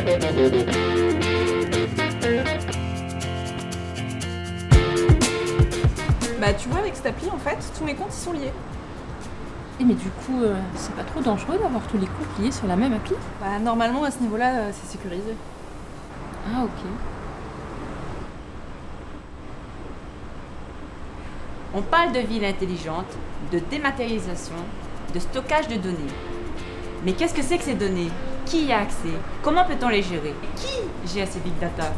Bah tu vois, avec cette appli, en fait, tous mes comptes ils sont liés. Et mais du coup, c'est pas trop dangereux d'avoir tous les comptes liés sur la même appli? Bah normalement, à ce niveau-là, c'est sécurisé. Ah ok. On parle de ville intelligente, de dématérialisation, de stockage de données. Mais qu'est-ce que c'est que ces données? Qui y a accès? Comment peut-on les gérer? Qui gère ces big data?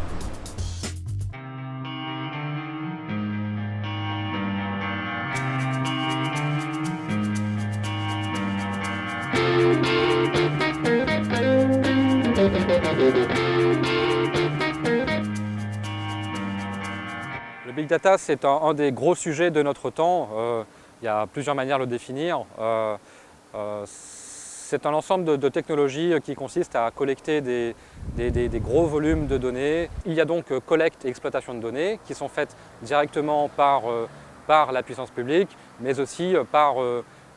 Le big data, c'est un des gros sujets de notre temps. Il y a plusieurs manières de le définir. C'est un ensemble de technologies qui consistent à collecter des gros volumes de données. Il y a donc collecte et exploitation de données qui sont faites directement par la puissance publique, mais aussi par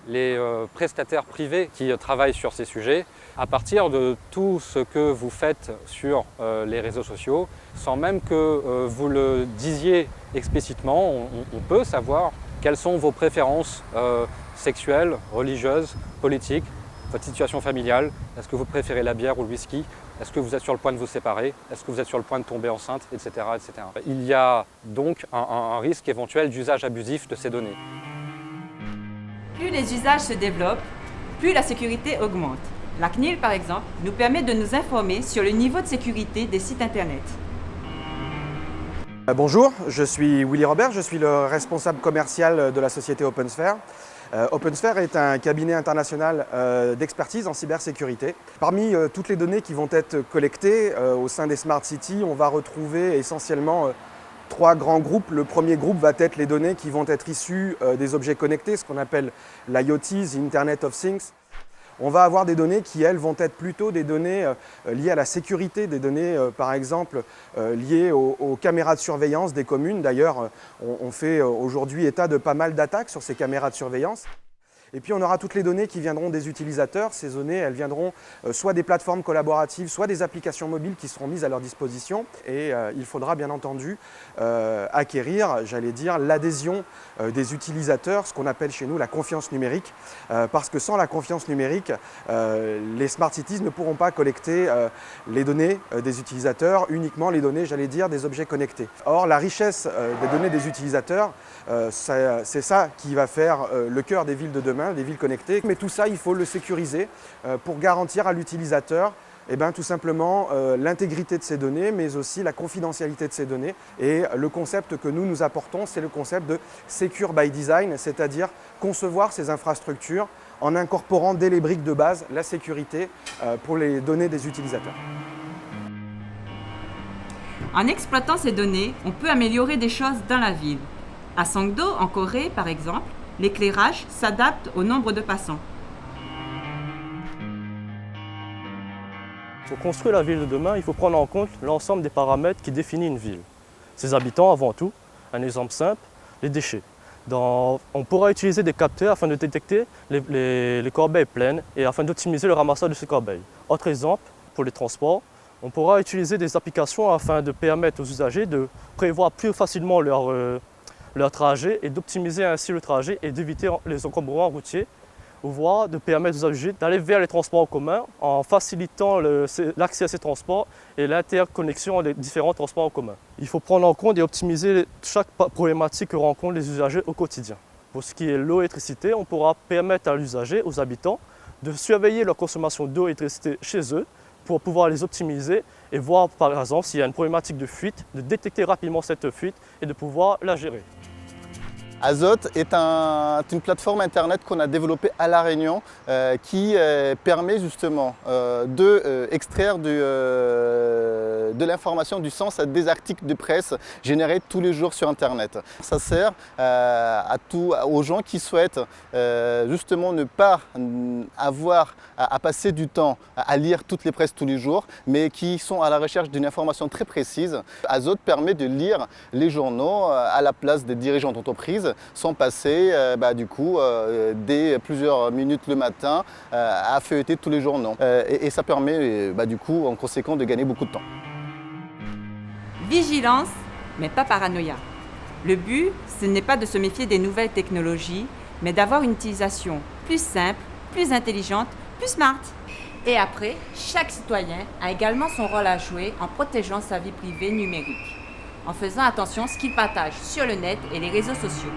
les prestataires privés qui travaillent sur ces sujets. À partir de tout ce que vous faites sur les réseaux sociaux, sans même que vous le disiez explicitement, on peut savoir quelles sont vos préférences sexuelles, religieuses, politiques, votre situation familiale. Est-ce que vous préférez la bière ou le whisky? Est-ce que vous êtes sur le point de vous séparer? Est-ce que vous êtes sur le point de tomber enceinte, etc., etc. Il y a donc un risque éventuel d'usage abusif de ces données. Plus les usages se développent, plus la sécurité augmente. La CNIL, par exemple, nous permet de nous informer sur le niveau de sécurité des sites Internet. Bonjour, je suis Willy Robert, je suis le responsable commercial de la société OpenSphere. OpenSphere est un cabinet international d'expertise en cybersécurité. Parmi toutes les données qui vont être collectées au sein des Smart Cities, on va retrouver essentiellement trois grands groupes. Le premier groupe va être les données qui vont être issues des objets connectés, ce qu'on appelle l'IoT, the Internet of Things. On va avoir des données qui, elles, vont être plutôt des données liées à la sécurité, des données, par exemple, liées aux caméras de surveillance des communes. D'ailleurs, on fait aujourd'hui état de pas mal d'attaques sur ces caméras de surveillance. Et puis on aura toutes les données qui viendront des utilisateurs. Ces données, elles viendront soit des plateformes collaboratives, soit des applications mobiles qui seront mises à leur disposition. Et il faudra bien entendu acquérir, j'allais dire, l'adhésion des utilisateurs, ce qu'on appelle chez nous la confiance numérique. Parce que sans la confiance numérique, les Smart Cities ne pourront pas collecter les données des utilisateurs, uniquement les données, j'allais dire, des objets connectés. Or, la richesse des données des utilisateurs, c'est ça qui va faire le cœur des villes de demain, des villes connectées. Mais tout ça, il faut le sécuriser pour garantir à l'utilisateur tout simplement l'intégrité de ces données, mais aussi la confidentialité de ces données. Et le concept que nous apportons, c'est le concept de Secure by Design, c'est-à-dire concevoir ces infrastructures en incorporant dès les briques de base la sécurité pour les données des utilisateurs. En exploitant ces données, on peut améliorer des choses dans la ville. À Sangdo, en Corée, par exemple, l'éclairage s'adapte au nombre de passants. Pour construire la ville de demain, il faut prendre en compte l'ensemble des paramètres qui définissent une ville. Ses habitants avant tout. Un exemple simple, les déchets. On pourra utiliser des capteurs afin de détecter les corbeilles pleines et afin d'optimiser le ramassage de ces corbeilles. Autre exemple, pour les transports, on pourra utiliser des applications afin de permettre aux usagers de prévoir plus facilement leur trajet et d'optimiser ainsi le trajet et d'éviter les encombrements routiers, ou voire de permettre aux usagers d'aller vers les transports en commun en facilitant l'accès à ces transports et l'interconnexion des différents transports en commun. Il faut prendre en compte et optimiser chaque problématique que rencontrent les usagers au quotidien. Pour ce qui est de l'eau et l'électricité, on pourra permettre à l'usager, aux habitants, de surveiller leur consommation d'eau et d'électricité chez eux pour pouvoir les optimiser et voir par exemple s'il y a une problématique de fuite, de détecter rapidement cette fuite et de pouvoir la gérer. Azote est une plateforme internet qu'on a développée à La Réunion qui permet justement d'extraire de l'information, du sens à des articles de presse générés tous les jours sur Internet. Ça sert aux gens qui souhaitent justement ne pas avoir à passer du temps à lire toutes les presses tous les jours, mais qui sont à la recherche d'une information très précise. Azot permet de lire les journaux à la place des dirigeants d'entreprise, sans passer dès plusieurs minutes le matin à feuilleter tous les journaux. Et ça permet du coup en conséquence de gagner beaucoup de temps. Vigilance, mais pas paranoïa. Le but, ce n'est pas de se méfier des nouvelles technologies, mais d'avoir une utilisation plus simple, plus intelligente, plus smart. Et après, chaque citoyen a également son rôle à jouer en protégeant sa vie privée numérique, en faisant attention à ce qu'il partage sur le net et les réseaux sociaux.